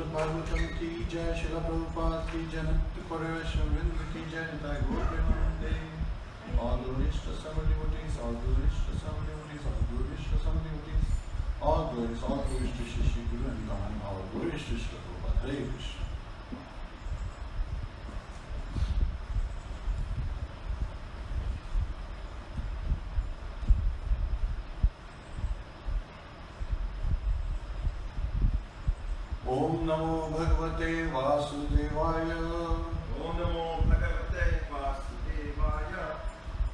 Śrīmad-Bhāgavatam ki jai, Śrīla Prabhupada ki jai, Nitya Parayasha Vrinda ki jai, Nitai Gaur Premanande. All glories to Sama devotees, all glories to Sama devotees, all glories to Sama devotees, all glories to Shri Guru and Gahan, all glories to Śrīla Prabhupada. Hare Krishna. Om Namo Bhagavate Vasudevaya. Om Namo Bhagavate Vasudevaya.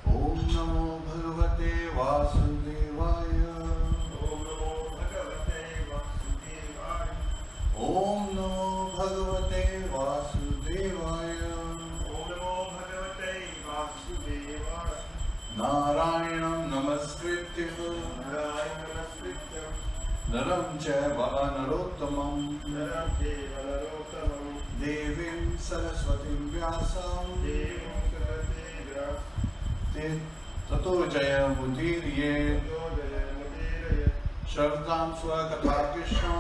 Om Namo Bhagavate Vasudevaya. Om Namo Bhagavate Vasudevaya. Om Namo Bhagavate Vasudevaya. Om Namo Bhagavate Vasudevaya. Narayanam Namaskritya Naram Chaiva Narottamam Naram Chaiva Narottamam Devim Saraswatim Vyasam Devim Saraswatim Vyasam Tato Jaya Mudirye Shravdam Swakatha Krishna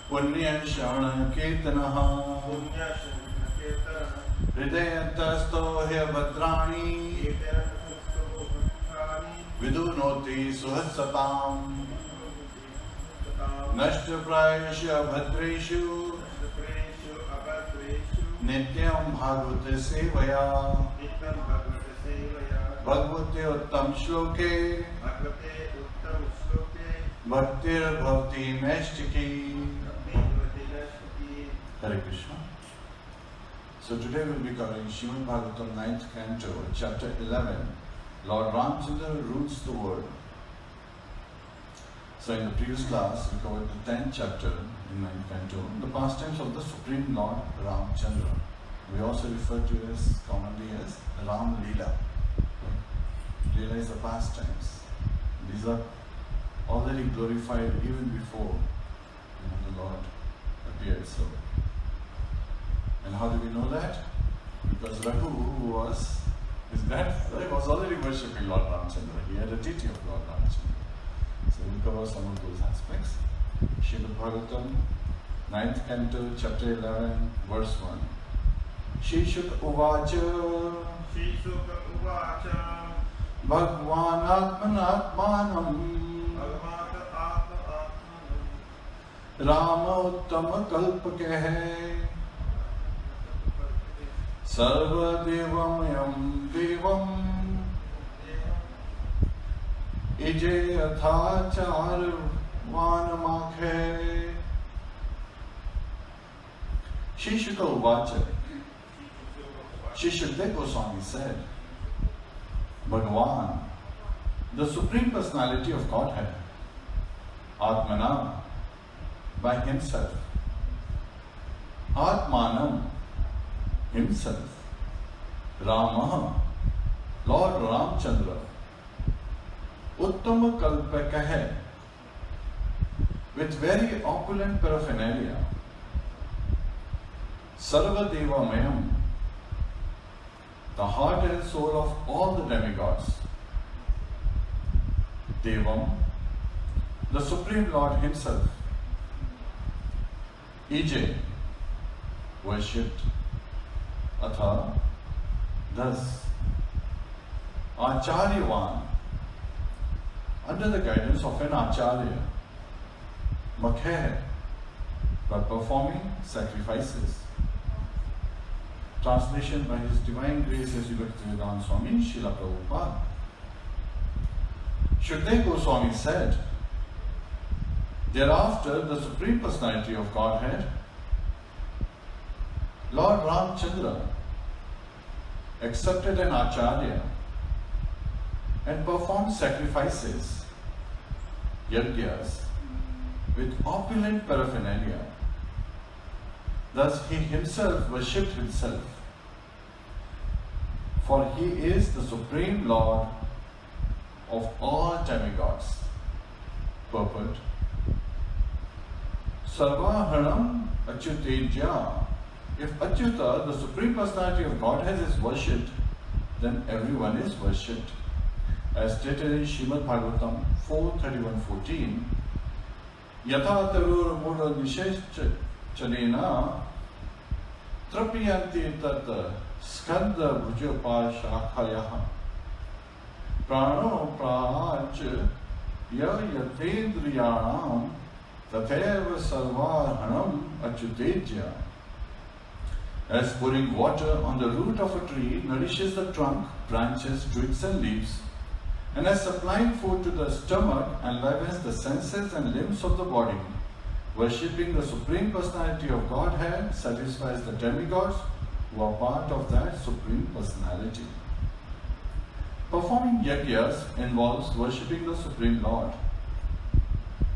Punya Shravana Kirtanaha Hridayantasto Hya Bhadrani Vidunoti Suhasatam Nashta Prayasya Bhadreshu Nityam Bhagavata Sevaya Bhagavate Uttam Shloke Bhaktir Bhavati Meshtiki. Hare Krishna. So today we'll be covering Śrīmad-Bhāgavatam 9th Canto, Chapter 11. Lord Rāmacandra rules the world. So in the previous class, we covered the 10th chapter in 9th Canto, the pastimes of the Supreme Lord Rāmacandra. We also refer to it as commonly as Ram Leela. Leela is the pastimes. These are already glorified even before the Lord appeared. So, and how do we know that? Because Raghu, who was his grandfather, was already worshipping Lord Rāmacandra. He had a deity of Lord Rāmacandra. So we'll cover some of those aspects. Śrīmad-Bhāgavatam, 9th Canto, Chapter 11, verse 1. Śrīshuka Uvacha Bhagwan Atmanatmanam Rama Uttama Kalpake Sarva Devamayam Devam Ije Athachar Vanamakhe. Śrīshuka Uvacha. Śrīshuka Goswami said, Bhagavan, the Supreme Personality of Godhead, Atmana, by himself, Atmanam, himself, Rama, Lord Rāmacandra, Uttama Kalpakahe, with very opulent paraphernalia, Sarva Devamayam, the heart and soul of all the demigods. Devam, the Supreme Lord himself. Ije, worshipped. Atha, thus. Acharyavan, under the guidance of an Acharya. Makhe, by performing sacrifices. Translation by His Divine Grace as Bhaktivedanta Swami, Srila Prabhupada. Śrīmad Goswami said, thereafter the Supreme Personality of Godhead, Lord Rāmacandra, accepted an Acharya and performed sacrifices, yajnas, with opulent paraphernalia. Thus he himself worshipped himself. For he is the Supreme Lord of all demigods. Purport. Sarvaharanam Achyuteja. If Achyuta, the Supreme Personality of Godhead, is worshipped, then everyone is worshipped. As stated in Śrīmad-Bhāgavatam 4:31-14, Yatha tarur mura nishesh chanena trapiyanti tat skanda bhujapa shakhayaha prano prach ya yatendriyanam tatheva sarvahanam achyutejya. As pouring water on the root of a tree nourishes the trunk, branches, twigs and leaves, and as supplying food to the stomach enlivens the senses and limbs of the body, worshipping the Supreme Personality of Godhead satisfies the demigods who are part of that Supreme Personality. Performing yajnas involves worshipping the Supreme Lord.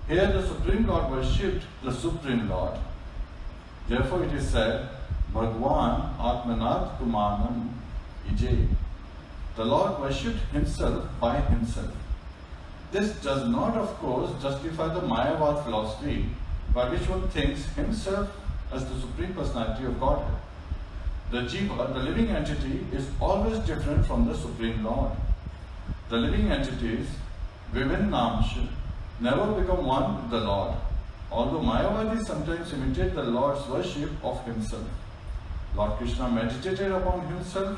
Here the Supreme Lord worshipped the Supreme Lord. Therefore it is said, Bhagwan Atmanat Kumanam Ije. The Lord worshipped himself by himself. This does not, of course, justify the Mayavad philosophy by which one thinks himself as the Supreme Personality of Godhead. The Jiva, the living entity, is always different from the Supreme Lord. The living entities, Vivinnamsha, never become one with the Lord, although Mayavadis sometimes imitate the Lord's worship of himself. Lord Krishna meditated upon himself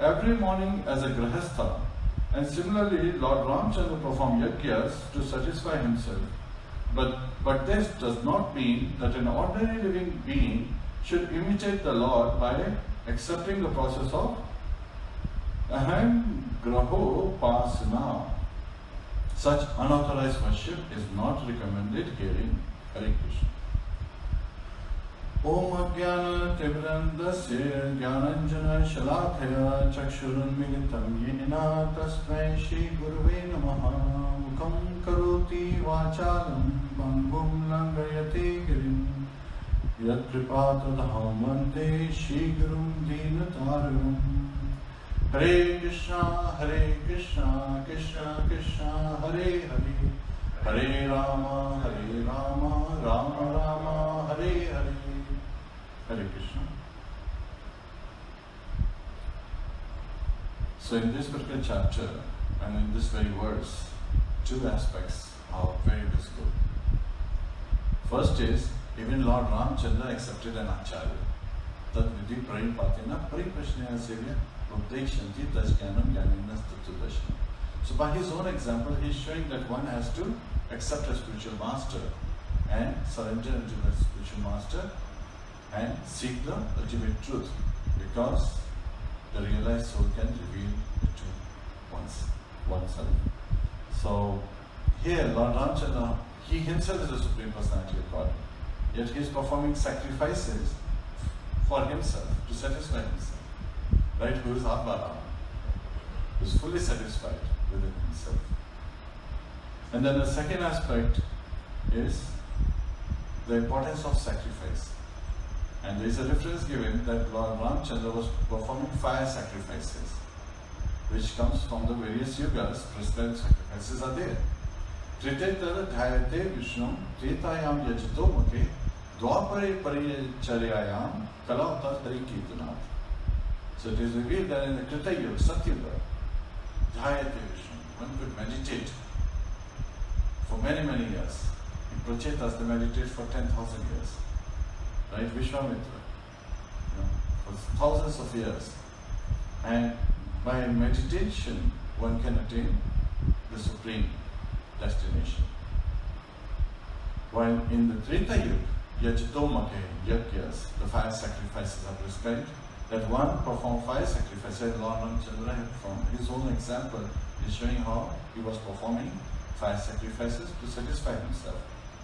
every morning as a grahastha, and similarly Lord Rāmacandra performed yajnas to satisfy himself. But this does not mean that an ordinary living being should imitate the Lord by accepting the process of aham graho pasana. Such unauthorized worship is not recommended herein. Hare Krishna. Om Ajnana Tivrandasya Jnananjana Shalakaya Chakshurunmilitam Yena Tasmai Shri Guruve Namaha Mukham Karoti Vachalam Pangum Langayate Girim Yat Kripatadaham Vande Shri Gurum Dinataram. Hare Krishna, Krishna Krishna, Hare Hare, Hare Rama, Rama Rama, Hare Hare. Hare Krishna. So in this particular chapter and in this very verse, two aspects are very visible. First is, even Lord Rāmacandra accepted an acharya. Tad vidhi pranipatena pariprashnaya sevya udekshanti tasjnanam jnaninas tattva. So by his own example, he is showing that one has to accept a spiritual master and surrender into that spiritual master and seek the ultimate truth, because the realized soul can reveal it to oneself. So here Lord Rāmacandra, he himself is the Supreme Personality of God, yet he is performing sacrifices for himself, to satisfy himself. Right? Who is Atma, who is fully satisfied within himself. And then the second aspect is the importance of sacrifice. And there is a reference given that Lord Rāmacandra was performing fire sacrifices, which comes from the various yugas. Prescribed sacrifices are there. Tritetara dhayate vishnam tretayam yajito mukhe dvapare paricharyayam kalavta tarikirtanat. So it is revealed that in the Krita Yuga, Satyuga, dhayate vishnam, one could meditate for many, many years. In Prachetas, they meditate for 10,000 years. Right? Vishwamitra, for thousands of years. And by meditation, one can attain the supreme destination. While in the Treta Yuga, Yajitomake, Yagyas, the fire sacrifices are prescribed, that one perform fire sacrifices. Lord Rāmacandra, from his own example, is showing how he was performing fire sacrifices to satisfy himself.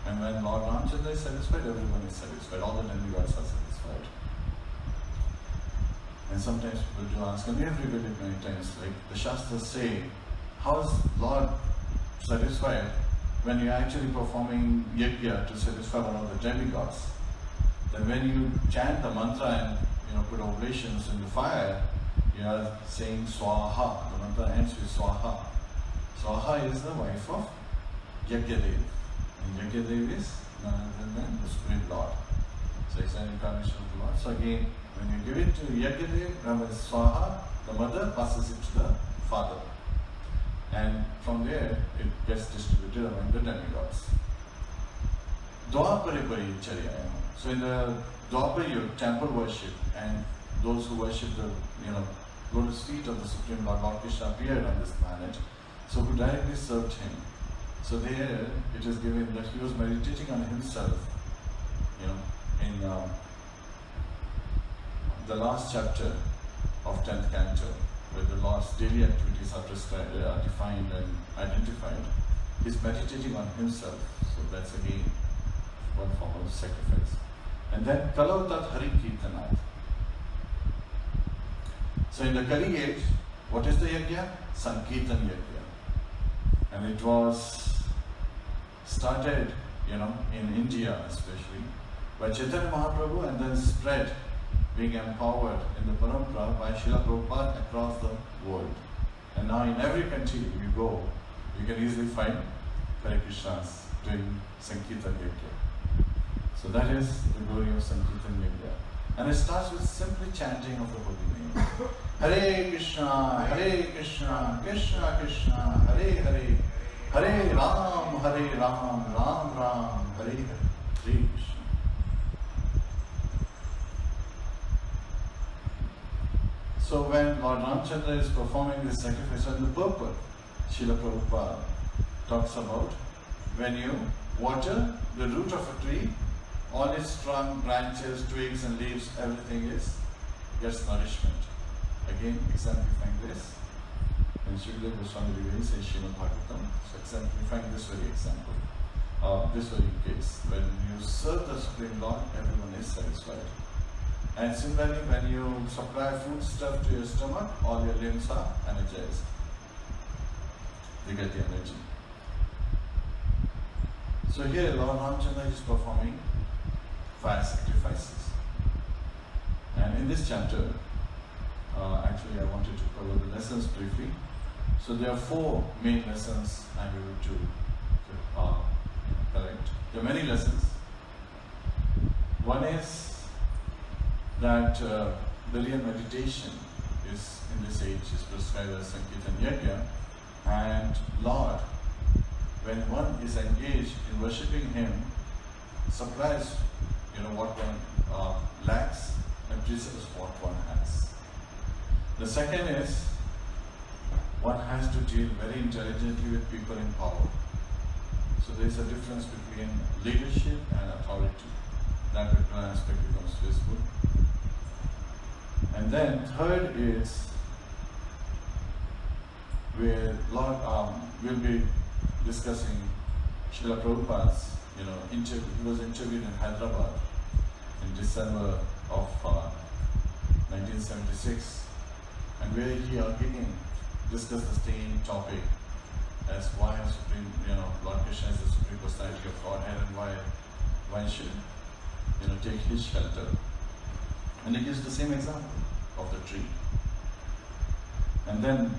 And when Lord Rāmacandra is satisfied, everyone is satisfied. All the demigods are satisfied. And sometimes people do ask, and we have revealed it many times, like the Shastras say, how is Lord satisfied when you are actually performing yajna to satisfy one of the demigods? Then when you chant the mantra and put oblations in the fire, you are saying Swaha. The mantra ends with Swaha. Swaha is the wife of Yajnadev. And Yajnadev is none other than the Supreme Lord. So it's an incarnation of the Lord. So again, when you give it to Yajnadev, Swaha, the mother passes it to the father. And from there, it gets distributed among the demigods. Dvapare Paricharya. So in the Dvapara Yuga, temple worship, and those who worship the lotus feet of the Supreme Lord, Lord Krishna appeared on this planet, so who directly served him. So there it is given that he was meditating on himself, in the last chapter of 10th canto, where the Lord's daily activities are defined and identified. He's meditating on himself, so that's again one form of sacrifice. And then Kalavatat Hari Kirtanat. So in the Kali age, what is the yajna? Sankirtan yajna. And it was started, in India especially, by Chaitanya Mahaprabhu, and then spread, being empowered in the Parampara by Srila Prabhupada across the world. And now in every country you go, you can easily find Hare Krishnas doing Sankirtan Yajna. So that is the glory of Sankirtan Yajna. And it starts with simply chanting of the holy name. Hare Krishna, Krishna Krishna, Hare Hare, Hare Ram, Ram Ram, Hare Hare, Hare Krishna. So when Lord Rāmacandra is performing this sacrifice on the purport, Srila Prabhupada talks about when you water the root of a tree, all its trunk, branches, twigs and leaves, everything gets nourishment. Again, exemplifying this, when Srila Goswami reveals in Śrīmad-Bhāgavatam, so exemplifying this very example, this very case. When you serve the Supreme Lord, everyone is satisfied. And similarly, when you supply food stuff to your stomach, all your limbs are energized. You get the energy. So here, Lord Rāmacandra is performing fire sacrifices. And in this chapter, actually I wanted to cover the lessons briefly. So there are 4 main lessons I'm able to correct. There are many lessons. One is that the real meditation is in this age is prescribed as Sankirtan Yajna, and Lord, when one is engaged in worshipping Him, supplies what one lacks and preserves what one has. The second is one has to deal very intelligently with people in power. So there is a difference between leadership and authority. That particular aspect becomes visible. And then third is where Lord will be discussing Srila Prabhupada's, interview. He was interviewed in Hyderabad in December of 1976, and where he again discussed the same topic as why Supreme, Lord Krishna is the Supreme Personality of Godhead, and why should take his shelter. And he gives the same example of the tree. And then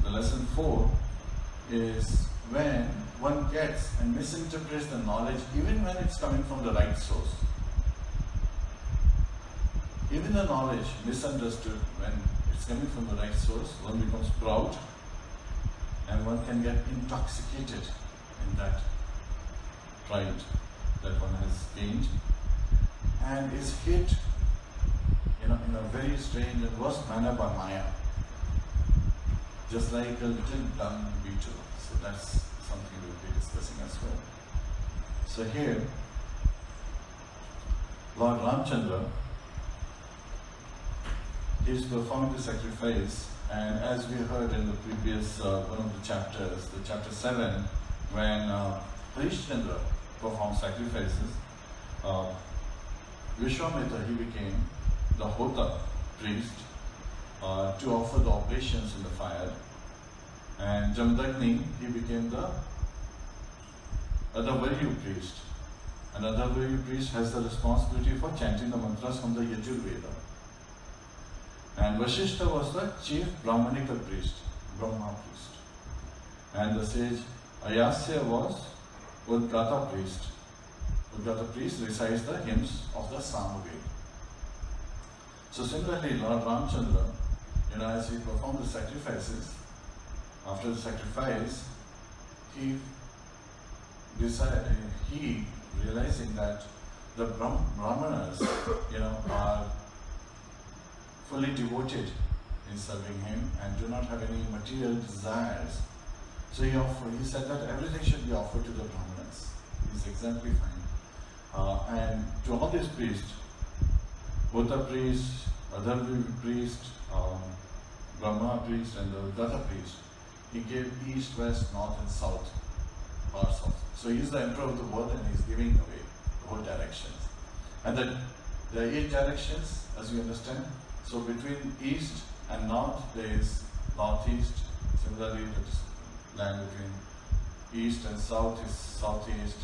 the lesson 4 is when one gets and misinterprets the knowledge, even when it's coming from the right source. Even the knowledge misunderstood, when it's coming from the right source, one becomes proud and one can get intoxicated in that pride that one has gained, and is hit in a very strange and worse manner by Maya, just like a little dung beetle. So that's something we'll be discussing as well. So here, Lord Rāmacandra, he is performing the sacrifice, and as we heard in the previous one of the chapters, the chapter 7, when Harishchandra performed sacrifices, Vishwamitra, he became the Hota priest to offer the oblations in the fire, and Jamdagni, he became the Adavaryu priest. And Adavaryu priest has the responsibility for chanting the mantras from the Yajurveda. And Vasishtha was the chief Brahmanical priest, Brahma priest. And the sage Ayasya was Udgata priest. Udgata priest recites the hymns of the Samaveda. So similarly, Lord Rāmacandra, as he performed the sacrifices, after the sacrifice, he he realizing that the Brahmanas, are fully devoted in serving him and do not have any material desires. So he said that everything should be offered to the Brahmanas. He's exemplifying. And to all these priests, Bhuta priest, Adharvi priest, Brahma priest and the Datta priest, he gave east, west, north and south parts of. So he's the emperor of the world and he's giving away the whole directions. And then there are 8 directions, as you understand. So between east and north there is northeast. Similarly, the land between east and south is southeast.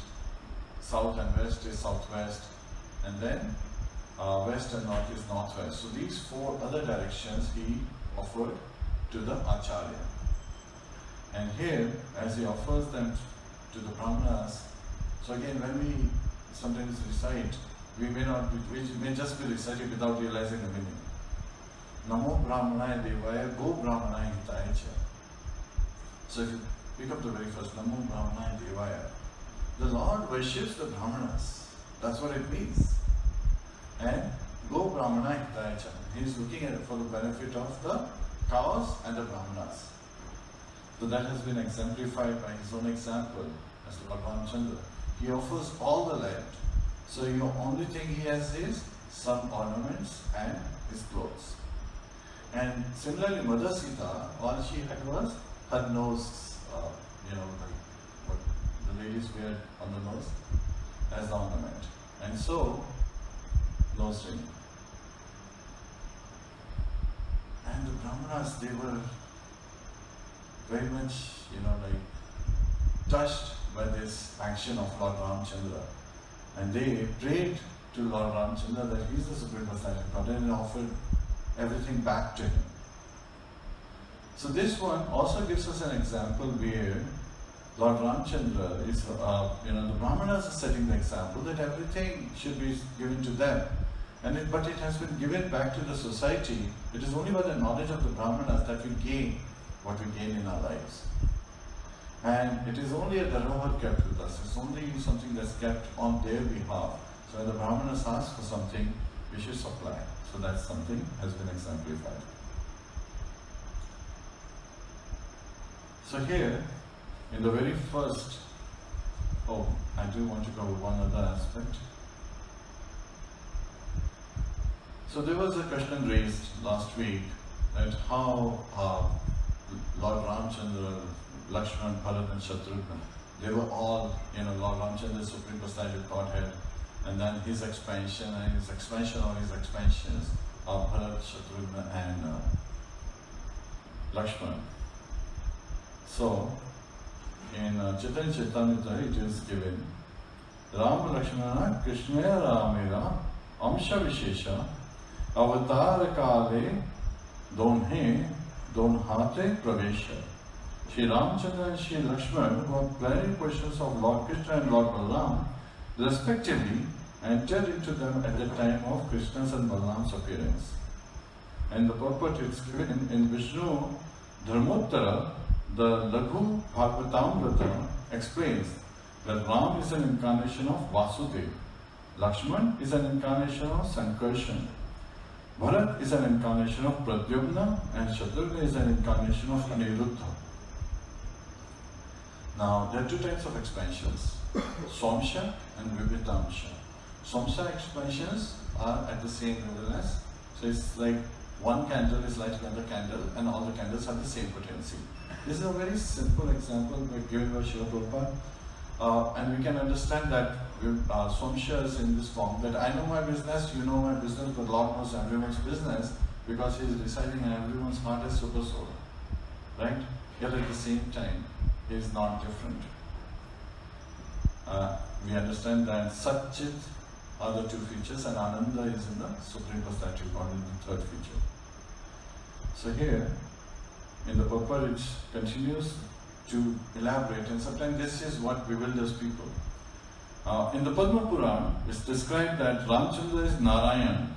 South and west is southwest. And then west and north is northwest. So these 4 other directions he offered to the Acharya. And here, as he offers them to the Brahmanas, so again when we sometimes recite, we may just be reciting without realizing the meaning. Namo Brahmanaya Devaya Go Brahmanaya Hitaya Cha. So if you pick up the very first, Namo Brahmanaya Devaya, the Lord worships the Brahmanas. That's what it means. And Go Brahmanaya Hitaya Cha. He is looking at it for the benefit of the cows and the Brahmanas. So that has been exemplified by his own example as Lord Rāmacandra. He offers all the land. So the only thing he has is some ornaments and his clothes. And similarly, Mother Sita, all she had was her nose, like what the ladies wear on the nose as the ornament. And so, nose ring. And the Brahmanas, they were very much, touched by this action of Lord Rāmacandra. And they prayed to Lord Rāmacandra that he is the Supreme Personality of God and offered everything back to him. So this one also gives us an example where Lord Rāmacandra is, the Brahmanas are setting the example that everything should be given to them. But it has been given back to the society. It is only by the knowledge of the Brahmanas that we gain what we gain in our lives. And it is only a dharohar kept with us. It's only something that's kept on their behalf. So when the Brahmanas ask for something, we should supply. So that something has been exemplified. So here, in the very first, I do want to cover one other aspect. So there was a question raised last week that how Lord Rāmacandra, Lakshman, Bharat and Shatrugna, they were all, Lord Rāmacandra, Supreme Personality of Godhead, and then his expansion and his expansion of his expansions of Bharat, Shatrugna and Lakshman. So, in Chaitanya Chaitamrita it is given, Rama Lakshmana Krishnaya Ramera Amsha Vishesha Avatar Kale Donhe Donhate Pravesha. Shri Rāmacandra and Shri Lakshman, who are plenary portions of Lord Krishna and Lord Balaram, respectively, entered into them at the time of Krishna's and Balaram's appearance. And the purport is given in Vishnu Dharmottara, the Laghu Bhāgavatam explains that Ram is an incarnation of Vasudeva, Lakshman is an incarnation of Sankarshan, Bharat is an incarnation of Pradyumna, and Shatrugna is an incarnation of Aniruddha. Now, there are 2 types of expansions, Somsha and Vivitamsha. Somsha expansions are at the same level as, so it's like one candle is like another candle and all the candles have the same potency. This is a very simple example given by Srila Prabhupada, and we can understand that Somsha is in this form, that I know my business, you know my business, but Lord knows everyone's business because He is residing in everyone's heart as Super Soul. Right? Yet at the same time, He is not different. We understand that Satchit are the 2 features and Ananda is in the Supreme Personality of God in the 3rd feature. So here, in the purport it continues to elaborate, and sometimes this is what bewilders people. In the Padma Purāṇa, it's described that Rāmacandra is Narayan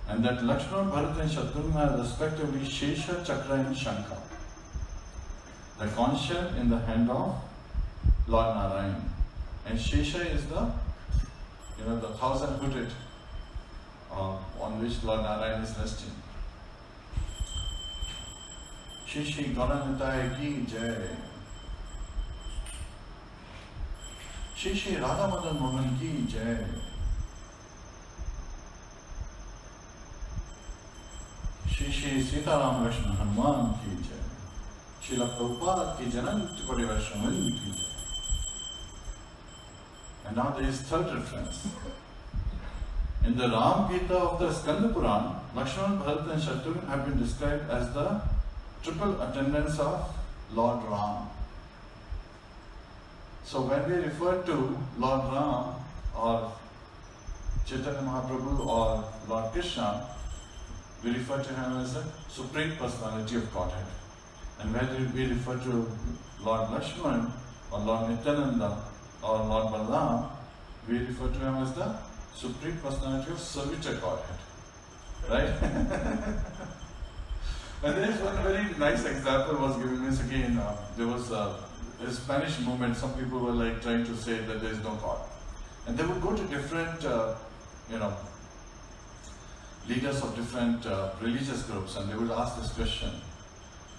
and that Lakshman, Bharat and Shatrugna are respectively Shesha, Chakra and Shankha. The conch shell in the hand of Lord Narayan And Shesha is the, the 1,000-hooded on which Lord Narayan is resting. Shishi Gauranitai ki jai. Shishi Radha Madan Mohan ki jai. Shishi Sita Ram Lakshman Hanuman ki jai. Srila Prabhupada ki Janant Kori Vaishnavan ki jai. And now there is third reference. In the Ram Gita of the Skanda Purāṇa, Lakshman, Bharata and Shatrughan have been described as the triple attendants of Lord Ram. So when we refer to Lord Ram or Chaitanya Mahaprabhu or Lord Krishna, we refer to him as the Supreme Personality of Godhead. And when we refer to Lord Lakshman or Lord Nityananda or Lord Balaram, we refer to him as the Supreme Personality of Servitor Godhead. Right? And there is one very nice example was given us again. There was a Spanish movement. Some people were like trying to say that there is no God. And they would go to different, leaders of different religious groups, and they would ask this question.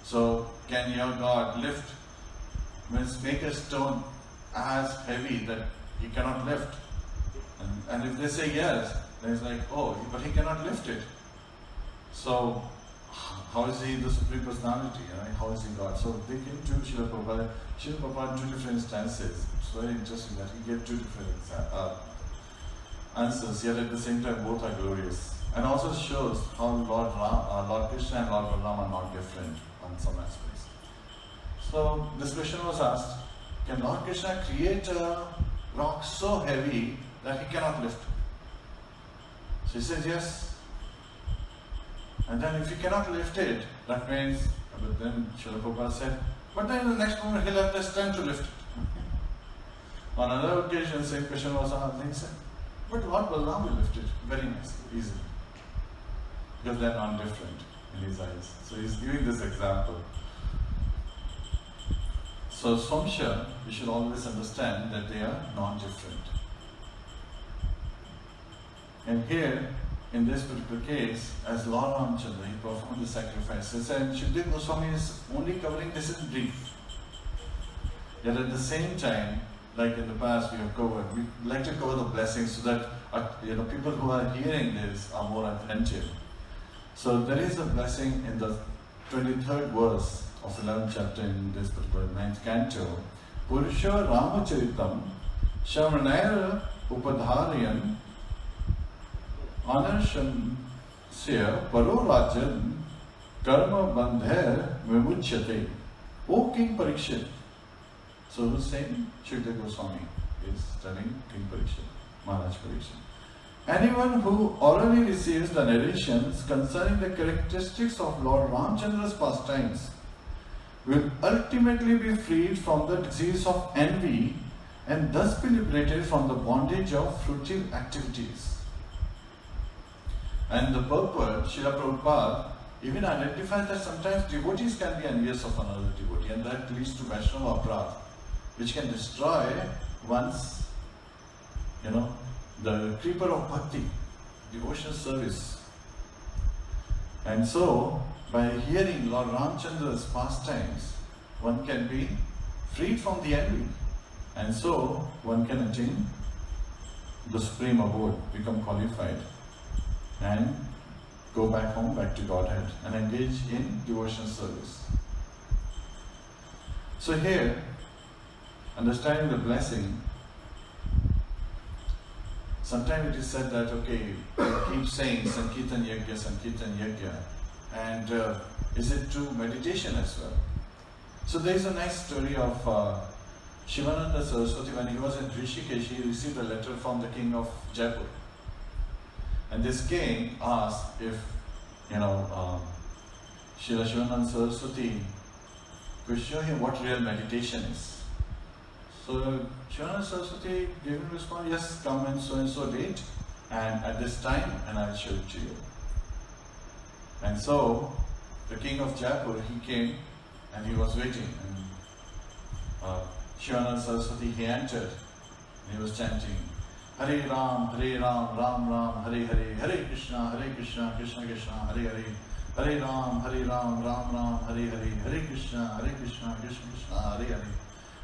So, can your God lift, make a stone as heavy that he cannot lift? And if they say yes, then it's like, oh, but he cannot lift it. So, how is he the Supreme Personality? Right? How is he God? So they came to Srila Prabhupada. Srila Prabhupada in two different instances. It's very interesting that he gave two different answers, yet at the same time both are glorious. And also shows how Lord Krishna and Lord Balaram are not different on some aspects. So this question was asked, can Lord Krishna create a rock so heavy that he cannot lift? So he says yes. And then if he cannot lift it, that means, but then Srila Prabhupada said, but then in the next moment he'll have the strength to lift it. On another occasion, same question was asked, and he said, but Lord Balaram will lift it very nicely, easily. Because they're non-different in his eyes. So he's giving this example. So Somsha, we should always understand that they are non-different. And here, in this particular case, as Lord Rāmacandra, he performed the sacrifices, and Shukdev Goswami is only covering this in brief. Yet at the same time, like in the past we have covered, we like to cover the blessings so that people who are hearing this are more attentive. So there is a blessing in the 23rd verse of 11th chapter in this particular 9th canto. Purusha Rāmacharitam Shravanayara Upadharayan Anarsham Paro Rajan Karma Bandher Vimuchyate. O King Parikshit. So who's saying? Shukdev Goswami is telling King Parikshit, Maharaj Parikshit. Anyone who orally receives the narrations concerning the characteristics of Lord Rāmachandra's pastimes will ultimately be freed from the disease of envy and thus be liberated from the bondage of fruitive activities. And the purport, Srila Prabhupada even identifies that sometimes devotees can be envious of another devotee, and that leads to Vaishnava Aparadha, which can destroy one's, the creeper of bhakti, devotional service. And so, by hearing Lord Rāmachandra's pastimes, one can be freed from the envy. And so, one can attain the supreme abode, become qualified, and go back home, back to Godhead, and engage in devotional service. So here, understanding the blessing, sometimes it is said that, okay, keep saying Sankirtan Yajna, and is it true meditation as well? So there is a nice story of Shivananda Saraswati. When he was in Rishikesh, he received a letter from the king of Jaipur. And this king asked if, Srila Shivananda Saraswati could show him what real meditation is. So Shivananda Saraswati gave him a response, yes, come and so date, and at this time, and I'll show it to you. And so the king of Jaipur, he came and he was waiting. And Shivananda Saraswati, he entered, He was chanting, Hare Ram, Ram Ram, Hare Hare, Hare Krishna, Krishna Krishna, Hare Hare, Hare Ram, Ram Ram, Hare Hare, Hare Krishna, Krishna Krishna, Hare Hare.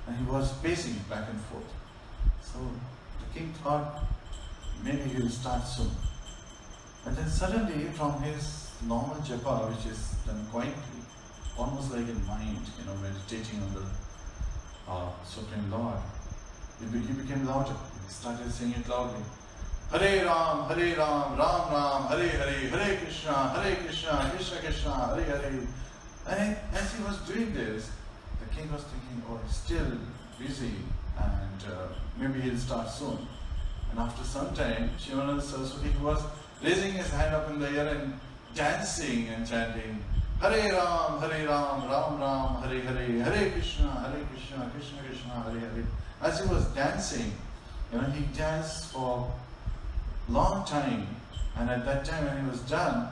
And he was pacing back and forth. So the king thought, maybe he will start soon. And then suddenly from his normal japa, which is done quietly, almost like in mind, meditating on the Supreme Lord, he became louder. He started saying it loudly. Hare Ram, Ram Ram, Hare Hare, Hare Krishna, Krishna Krishna, Hare Hare. And as he was doing this, the king was thinking, oh, he's still busy and maybe he'll start soon. And after some time, Śrīmad Saraswati was raising his hand up in the air and dancing and chanting, Hare Ram, Ram Ram, Hare Hare, Hare Krishna, Krishna Krishna, Hare Hare. As he was dancing, he danced for a long time, and at that time when he was done,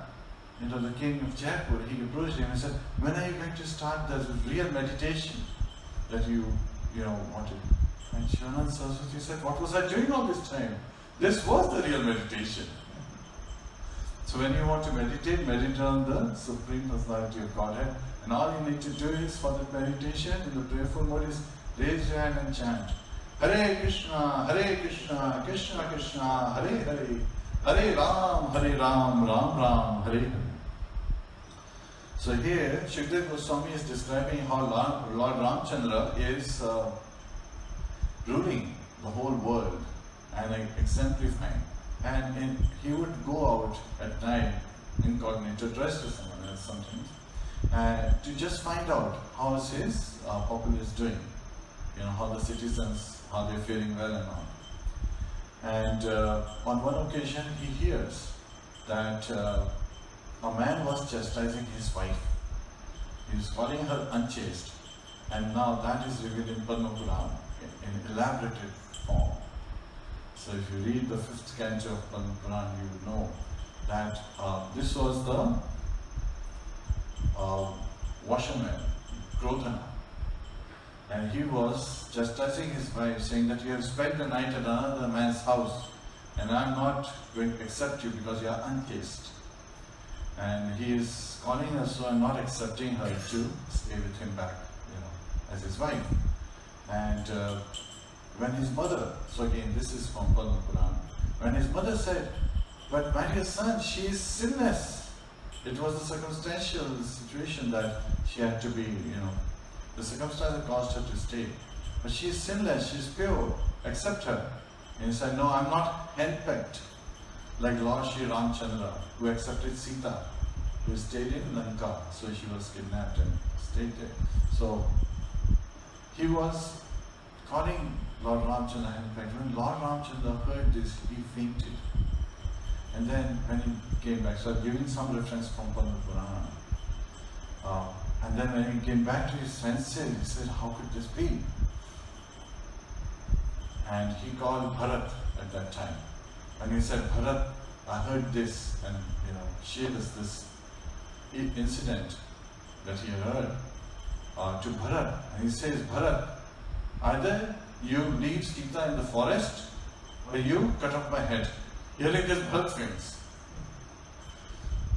the king of Jaipur, he approached him and said, when are you going to start the real meditation that you wanted? And Śrīmad Saraswati said, what was I doing all this time? This was the real meditation. So when you want to meditate on the Supreme Personality of Godhead, and all you need to do is for the meditation in the prayerful mode is raise your hand and chant Hare Krishna, Krishna Krishna, Hare Hare, Hare Ram, Ram Ram, Hare Hare. So here, Shukdev Goswami is describing how Lord Rāmacandra is ruling the whole world and exemplifying. And he would go out at night, incognito, dressed as someone else sometimes, to just find out how is his populace doing, how the citizens, how they're feeling well and all. And on one occasion he hears that a man was chastising his wife. He was calling her unchaste, and now that is revealed in Padma Purāṇa in elaborated form. So if you read the 5th canto of Padma Purāṇa, you would know that this was the washerman, Krodhana, and he was chastising his wife, saying that you have spent the night at another man's house, and I am not going to accept you because you are unchaste. And he is calling her, so I am not accepting her to stay with him back, as his wife. And when his mother, so again this is from Padma Purāṇa, when his mother said, but my dear son, she is sinless. It was a circumstantial situation that she had to be, the circumstance caused her to stay. But she is sinless, she is pure, accept her. And he said, no, I am not henpecked like Lord Sri Rāmacandra, who accepted Sita, who stayed in Lanka, so she was kidnapped and stayed there. So he was calling Lord Rāmacandra henpecked. When Lord Rāmacandra heard this, he fainted. And then when he came back, so I'm giving some reference from Padma Purāṇa. And then when he came back to his senses, he said, how could this be? And he called Bharat at that time. And he said, Bharat, I heard this, and shared this incident that he heard to Bharat. And he says, Bharat, either you leave Sita in the forest, or you cut off my head. Hearing this, Bharat faints.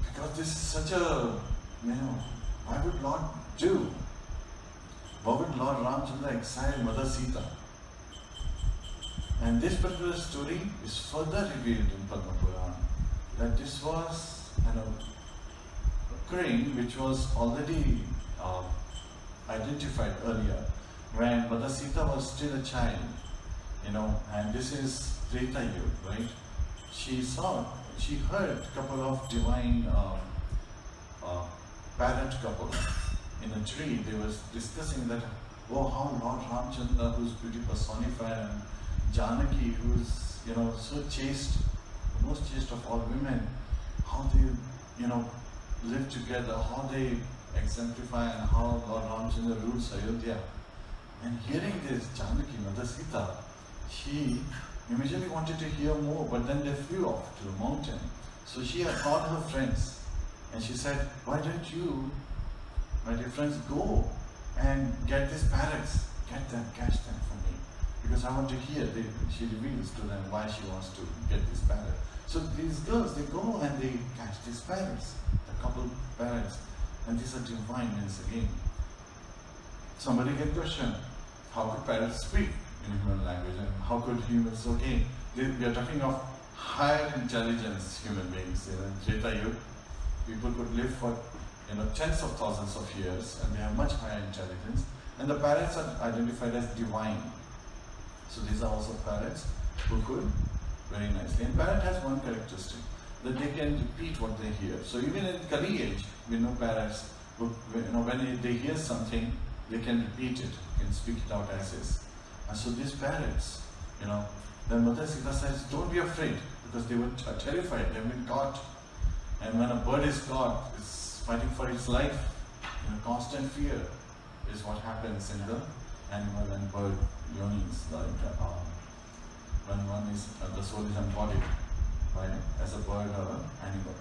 Because this is such a, why would Lord do? Why would Lord Rāmacandra exile Mother Sita? And this particular story is further revealed in Padma Purāṇa, that this was occurring, which was already identified earlier, when Mother Sita was still a child, and this is Treta Yuga, right? She heard a couple of divine parent couple in a tree. They were discussing that, how Lord Rāmacandra, who's beauty personified, and Janaki, who's so chaste, the most chaste of all women, how they live together, how they exemplify, and how Lord Rāmacandra rules Ayodhya. And hearing this, Janaki, Mother Sita, she immediately wanted to hear more, but then they flew off to the mountain. So she had called her friends, and she said, why don't you, my dear friends, go and get these parrots, catch them for me. because I want to hear. She reveals to them why she wants to get this parrot. So these girls, they go and they catch these parrots, the couple parrots, and these are divine means again. Somebody can question, how could parrots speak in human language, and how could humans, okay, we are talking of higher intelligence human beings. Treta Yuga, people could live for tens of thousands of years, and they have much higher intelligence, and the parrots are identified as divine. So these are also parrots who could very nicely. And parrot has one characteristic, that they can repeat what they hear. So even in Kali age, we know parrots who, when they hear something, they can repeat it, can speak it out as is. And so these parrots, then Mother Sita says, don't be afraid, because they were terrified, they've been caught. And when a bird is caught, it's fighting for its life. Constant fear is what happens in the animal and bird yonis, like when one is, the soul is embodied as a bird or an animal.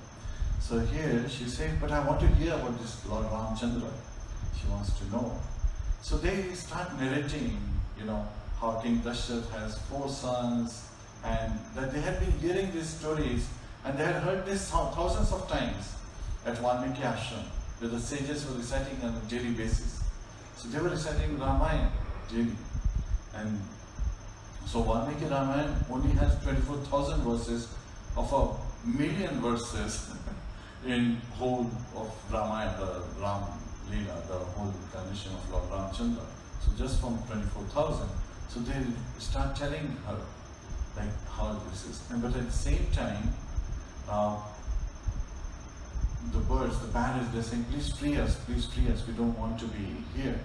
So here she says, but I want to hear about this Lord Rāmacandra. She wants to know. So they start narrating, how King Dashrath has 4 sons, and that they had been hearing these stories, and they had heard this thousands of times at Valmiki Ashram, where the sages were reciting on a daily basis. So they were reciting Ramayana daily. And so Valmiki Ramayana only has 24,000 verses of 1,000,000 verses in whole of Ramayana, the Ram Leela, the whole incarnation of Lord Rāmacandra. So just from 24,000, so they start telling her like how this is. But at the same time, the birds, the parrots, they're saying, please free us, we don't want to be here.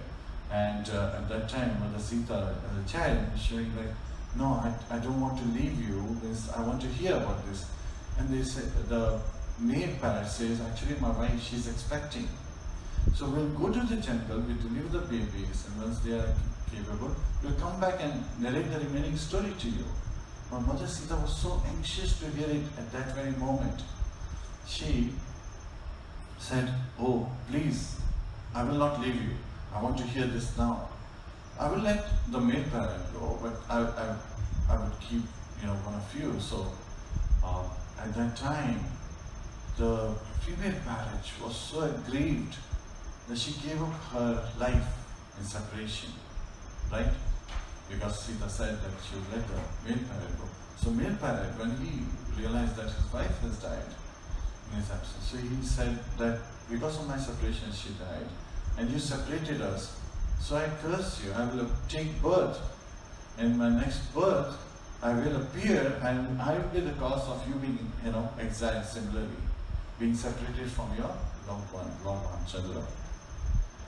And at that time, Mother Sita, as a child, is showing like, no, I don't want to leave you, I want to hear about this. And they say, the male parrot says, actually my wife, she's expecting. So we'll go to the jungle, we deliver the babies, and once they are capable, we'll come back and narrate the remaining story to you. But Mother Sita was so anxious to hear it at that very moment. She said, oh, please, I will not leave you. I want to hear this now. I will let the male parrot go, but I would keep, one of you. So at that time, the female parrot was so aggrieved that she gave up her life in separation, right? Because Sita said that she would let the male parrot go. So male parrot, when he realized that his wife has died in his absence, so he said that because of my separation she died, and you separated us, so I curse you, I will take birth. In my next birth, I will appear and I will be the cause of you being, exiled similarly, being separated from your loved one, Lord Rāmacandra.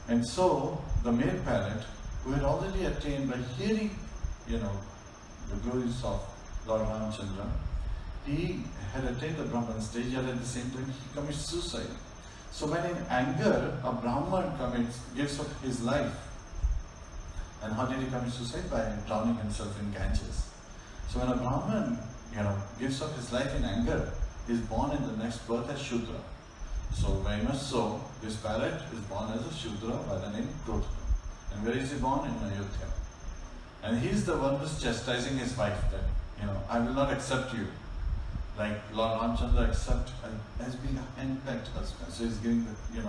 And so, the male parrot, who had already attained by hearing, the glories of Lord Rāmacandra, he had attained the Brahman stage, yet at the same time he commits suicide. So when in anger, a Brahman gives up his life. And how did he commit suicide? By drowning himself in Ganges. So when a Brahman, gives up his life in anger, he is born in the next birth as Shudra. So very much so, this parrot is born as a Shudra by the name Krodha. And where is he born? In Ayodhya. And he is the one who is chastising his wife that, I will not accept you. Like Lord Rāmacandra accept as being a henpecked husband. So he's giving the,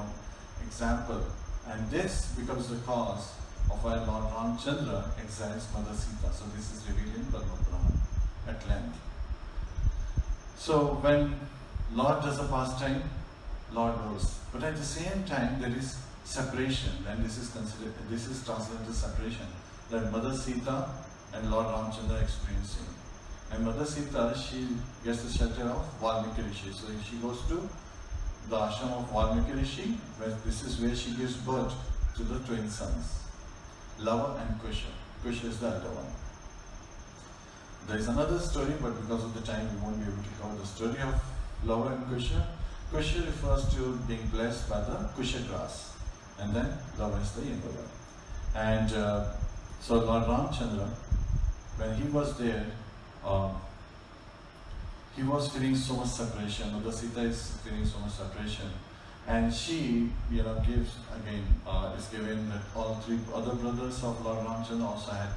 example. And this becomes the cause of why Lord Rāmacandra exiles Mother Sita. So this is revealed in Padma Purāṇa at length. So when Lord does a pastime, Lord knows. But at the same time there is separation, and this is translated as separation, that Mother Sita and Lord Rāmacandra are experiencing. And Mother Sita, she gets the shelter of Valmiki Rishi. So she goes to the ashram of Valmiki Rishi, where this is where she gives birth to the twin sons, Lava and Kusha. Kusha is the elder one. There is another story, but because of the time we won't be able to cover the story of Lava and Kusha. Kusha refers to being blessed by the Kusha grass, and then Lava is the younger one. And so Lord Rāmacandra, when he was there, he was feeling so much separation. Mother Sita is feeling so much separation, and she, gives again is given that all 3 other brothers of Lord Rāmacandra also had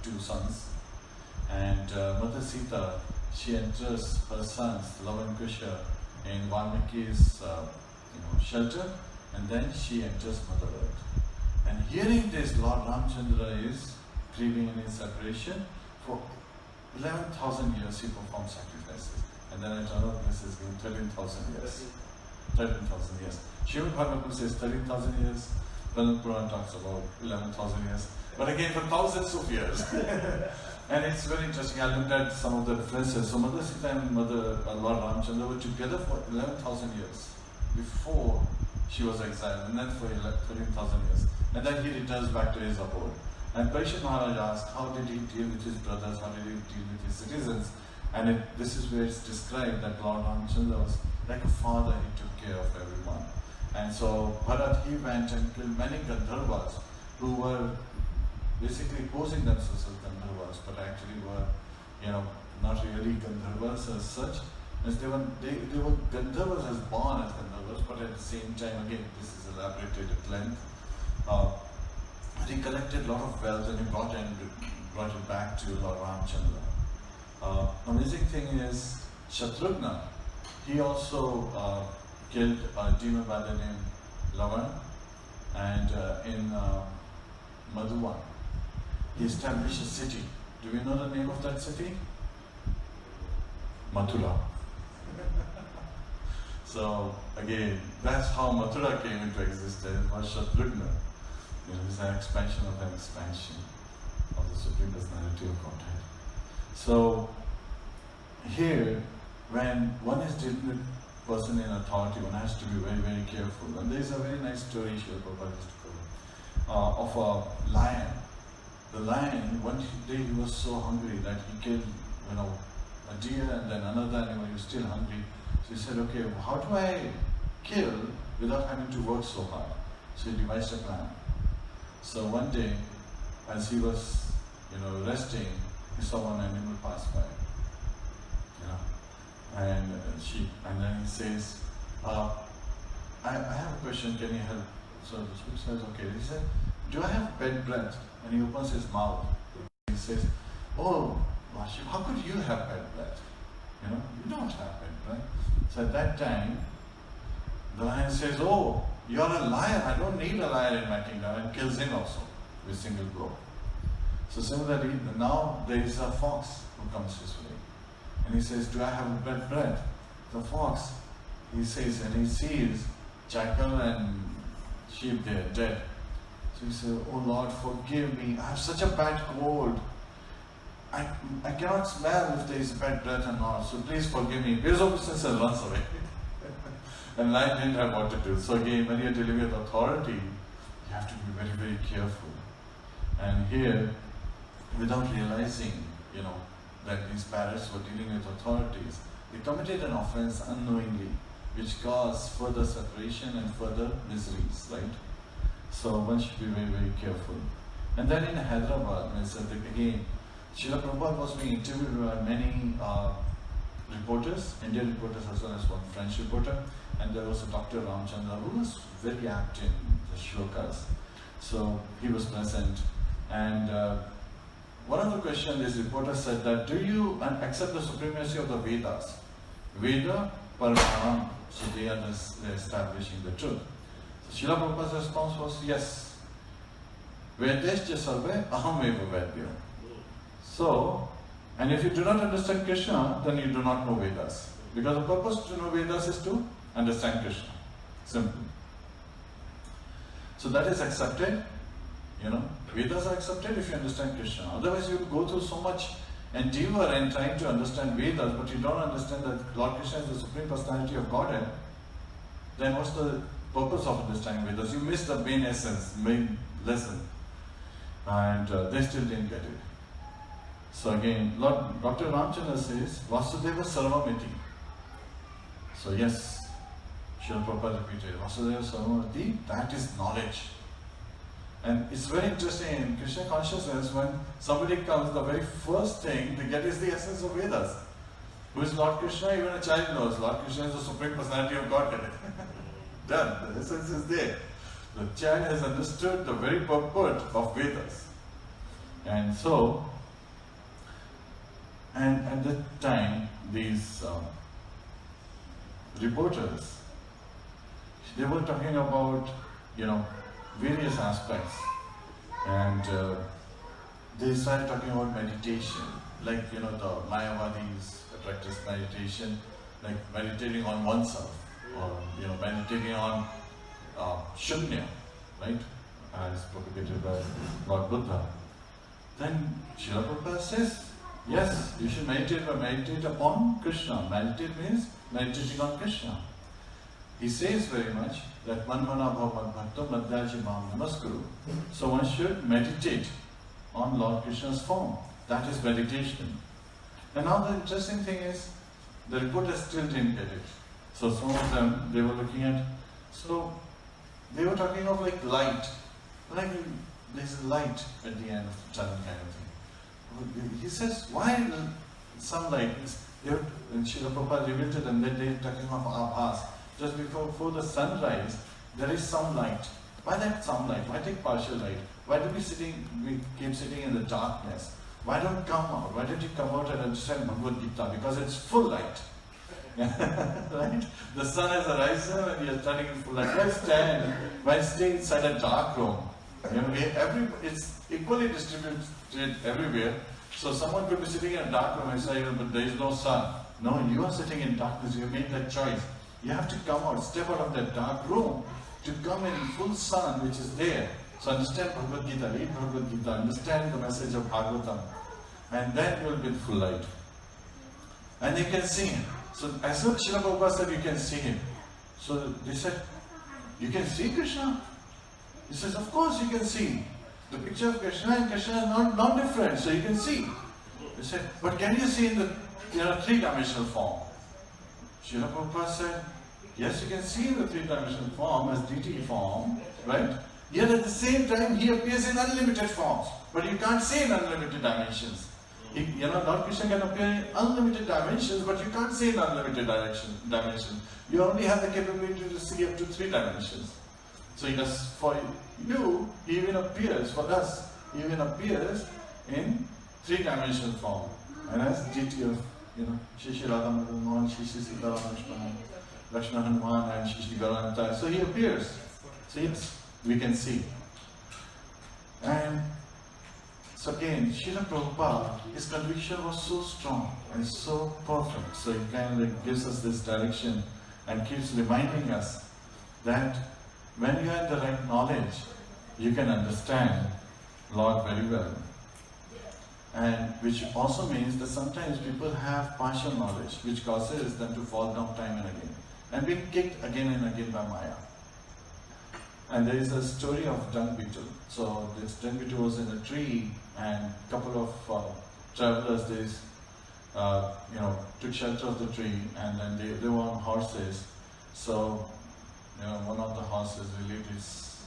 2 sons, And Mother Sita, she enters her sons, Lava and Kusha, in Valmiki's shelter, and then she enters Mother Earth. And hearing this, Lord Rāmacandra is grieving in his separation. For 11,000 years he performed sacrifices. And then at another place is given 13,000 years. 13,000 years. Śrīmad-Bhāgavatam says 13,000 years. Then Purāṇa talks about 11,000 years. But again, for thousands of years. And it's very interesting. I looked at some of the references. So Mother Sita and Lord Rāmacandra were together for 11,000 years before she was exiled, and then for 13,000 years. And then he returns back to his abode. And Parikshit Maharaj asked, how did he deal with his brothers? How did he deal with his citizens? And this is where it's described that Lord Rāmacandra was like a father. He took care of everyone. And so Bharat, he went and killed many Gandharvas who were basically posing themselves as Gandharvas, but actually were, not really Gandharvas as such. As they were Gandharvas as born as Gandharvas, but at the same time, again, this is elaborated at length. He collected a lot of wealth and he brought it back to Lord Rāmacandra. Amazing thing is, Shatrugna, he also killed a demon by the name Lavan, and in Madhuvan, he established a city. Do we know the name of that city? Mathura. So again, that's how Mathura came into existence, was Shatrugna. It's an expansion of the Supreme Personality of Godhead. So here, when one is dealing with a person in authority, one has to be very, very careful. And there is a very nice story Srila Prabhupada used to quote, of a lion. The lion, one day he was so hungry that he killed, a deer and then another animal. He was still hungry. So he said, okay, how do I kill without having to work so hard? So he devised a plan. So one day, as he was, resting, he saw one animal pass by, and then he says, I have a question, can you help? So the Spirit says, okay. He said, do I have bad breath? And he opens his mouth. He says, oh, Mahashim, how could you have bad breath? You don't have bad breath. So at that time, the lion says, oh, you're a lion, I don't need a lion in my kingdom, and kills him also with a single blow. So similarly, now there is a fox who comes his way. And he says, do I have a bad breath? The fox, he says, and he sees jackal and sheep there, dead. So he says, oh Lord, forgive me, I have such a bad cold. I cannot smell if there is bad breath or not, so please forgive me. Here's obedience and runs away. And lion didn't have what to do. So again, when you're dealing with authority, you have to be very, very careful. And here, without realizing, that these parrots were dealing with authorities, they committed an offense unknowingly, which caused further separation and further miseries, right? So one should be very, very careful. And then in Hyderabad, again, Srila Prabhupada was being interviewed by many reporters, Indian reporters as well as one French reporter, and there was a Dr. Rāmacandra who was very apt in the shlokas. So he was present, and one of the questions this reporter said that, do you accept the supremacy of the Vedas? Veda, Purāṇa, so they are establishing the truth. So Srila Prabhupada's response was, yes. Vedescha sarve aham eva vedya. So, and if you do not understand Krishna, then you do not know Vedas. Because the purpose to know Vedas is to understand Krishna. Simple. So that is accepted. Vedas are accepted if you understand Krishna. Otherwise you will go through so much endeavor in trying to understand Vedas, but you don't understand that Lord Krishna is the Supreme Personality of Godhead. Then what's the purpose of understanding Vedas? You miss the main essence, main lesson. And they still didn't get it. So again, Dr. Rāmacandra says, Vasudeva Sarvamiti. So yes, Srila Prabhupada repeated, Vasudeva Sarvamiti, that is knowledge. And it's very interesting in Krishna consciousness, when somebody comes, the very first thing they get is the essence of Vedas. Who is Lord Krishna? Even a child knows. Lord Krishna is the Supreme Personality of Godhead. Done. The essence is there. The child has understood the very purport of Vedas. And so, And at that time, these reporters, they were talking about, various aspects, and they started talking about meditation, like, the Mayavadis practice meditation, like meditating on oneself, or, meditating on Shunya, right, as propagated by Lord Buddha. Then Srila Prabhupada says, yes, you should meditate, but meditate upon Krishna. Meditate means meditating on Krishna. He says very much that Manmana Bhava Bhakta Madhyaji Mam Namaskuru. So one should meditate on Lord Krishna's form. That is meditation. And now the interesting thing is, the reporters still didn't get it. So some of them, they were looking at, so they were talking of like light. Like there's light at the end of the tunnel kind of thing. He says, why sunlight? And Srila Prabhupada revealed to them that they're talking of abhas. Just before the sunrise, there is some light. Why that sunlight? Why take partial light? Why do we keep sitting in the darkness? Why don't come out? Why don't you come out and understand Bhagavad Gita? Because it's full light. Right? The sun has arisen and you're standing in full light. Why stay inside a dark room? It's equally distributed everywhere. So someone could be sitting in a dark room and say, but there is no sun. No, you are sitting in darkness. You made that choice. You have to come out, step out of that dark room to come in full sun which is there. So understand Bhagavad Gita, read Bhagavad Gita, understand the message of Bhāgavatam, and then you will be in full light. And you can see him. So as soon as Srila Prabhupada said you can see him. So they said, you can see Krishna? He says, of course you can see. The picture of Krishna and Krishna is not different, so you can see. They said, but can you see in the three-dimensional form? Srila Prabhupada said, yes, you can see in the three-dimensional form as DT form, right? Yet at the same time, he appears in unlimited forms. But you can't see in unlimited dimensions. Lord Krishna can appear in unlimited dimensions, but you can't see in unlimited dimensions. You only have the capability to see up to 3 dimensions. So he does, for you, he even appears, for us, he even appears in 3-dimensional form. And as DT of, Shri Radha Madhan, Shri Sita, Lakshmana Hanuman, and Shri Gauranta. So he appears. So yes, we can see. And so again, Srila Prabhupada, his conviction was so strong and so perfect. So he kind of gives us this direction and keeps reminding us that when you have the right knowledge, you can understand Lord very well. And which also means that sometimes people have partial knowledge, which causes them to fall down time and again, and being kicked again and again by Maya. And there is a story of dung beetle. So this dung beetle was in a tree, and a couple of travelers, took shelter of the tree, and then they were on horses. So one of the horses relieved his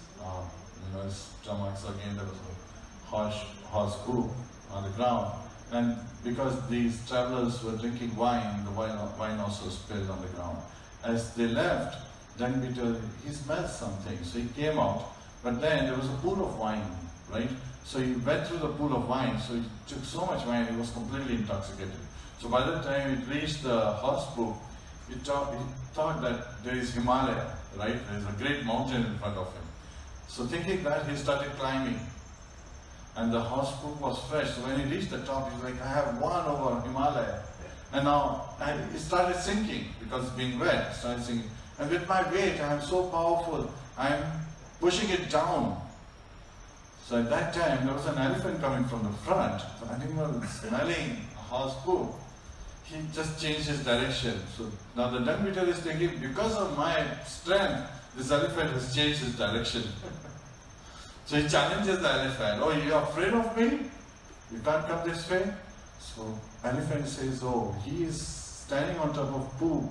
stomach. So again there was a horse poop on the ground, and because these travelers were drinking wine, the wine also spilled on the ground. As they left, dung beetle, he smelled something, so he came out, but then there was a pool of wine, right? So he went through the pool of wine, so he took so much wine, he was completely intoxicated. So by the time it reached the horse poop, he thought that there is Himalaya, right? There is a great mountain in front of him. So thinking that, he started climbing. And the horse poop was fresh, so when he reached the top, he's like, I have won over Himalaya. And now, it started sinking, because being wet, it started sinking. And with my weight, I am so powerful, I am pushing it down. So at that time, there was an elephant coming from the front, the animal smelling horse poop. He just changed his direction. So now the dung beetle is thinking, because of my strength, this elephant has changed his direction. So he challenges the elephant, oh, you are afraid of me? You can't come this way? So elephant says, oh, he is standing on top of poop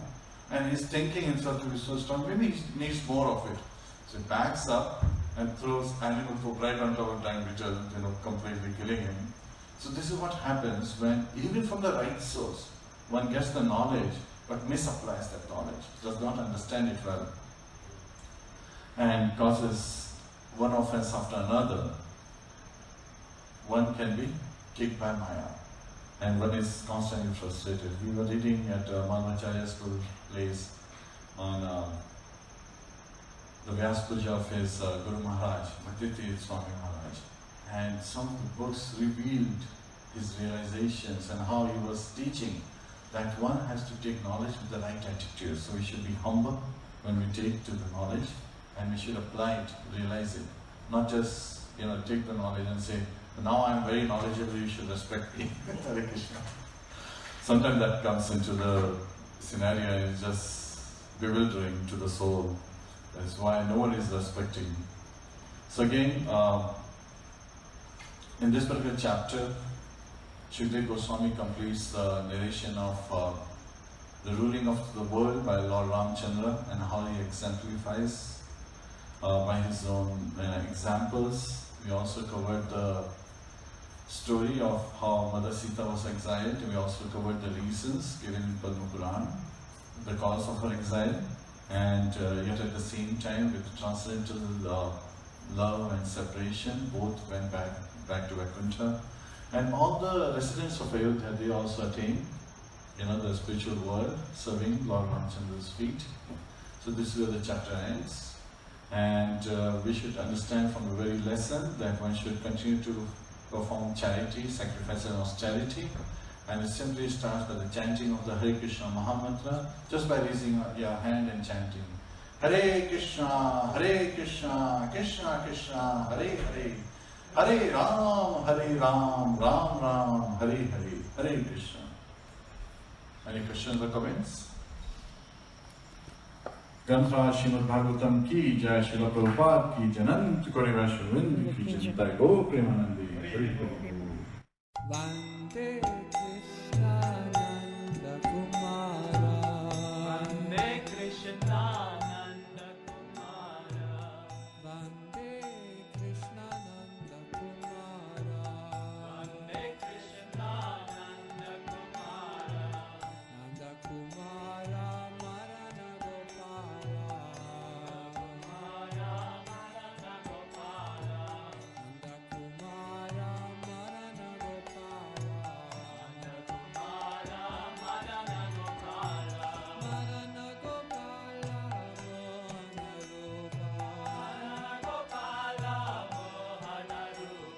and he's thinking himself to be so strong, maybe he needs more of it. So he backs up and throws animal poop right on top of dung beetle, completely killing him. So this is what happens when, even from the right source, one gets the knowledge but misapplies that knowledge, does not understand it well, and causes one offense after another. One can be kicked by Maya. and one is constantly frustrated. We were reading at Madhvacharya school place on the Vyas Puja of his Guru Maharaj, Bhaktiti Swami Maharaj, and some of the books revealed his realizations and how he was teaching that one has to take knowledge with the right attitude. So we should be humble when we take to the knowledge, and we should apply it, realize it. Not just, take the knowledge and say, now I am very knowledgeable, you should respect me. Hare Krishna. Sometimes that comes into the scenario and it's just bewildering to the soul. That's why no one is respecting me. So again, in this particular chapter, Shukdev Goswami completes the narration of the ruling of the world by Lord Rāmacandra and how he exemplifies by his own examples. We also covered the story of how Mother Sita was exiled. We also covered the reasons given in Purāṇa, the cause of her exile, and yet at the same time with transcendental love and separation, both went back to Vaikuntha. And all the residents of Ayodhya, they also attained, the spiritual world, serving Lord Ramachandra's feet. So this is where the chapter ends. And we should understand from the very lesson that one should continue to perform charity, sacrifice and austerity. And it simply starts by the chanting of the Hare Krishna Mahamantra, just by raising your hand and chanting. Hare Krishna, Krishna Krishna, Hare Hare. Hare Ram, Ram Ram, Hare Hare, Hare Krishna. Any questions or comments? Grantra Śrīmad-Bhāgavatam ki jai, Śrīla Prabhupada ki janant Korivashvavindi ki jantai go premanandi. Hare Hare.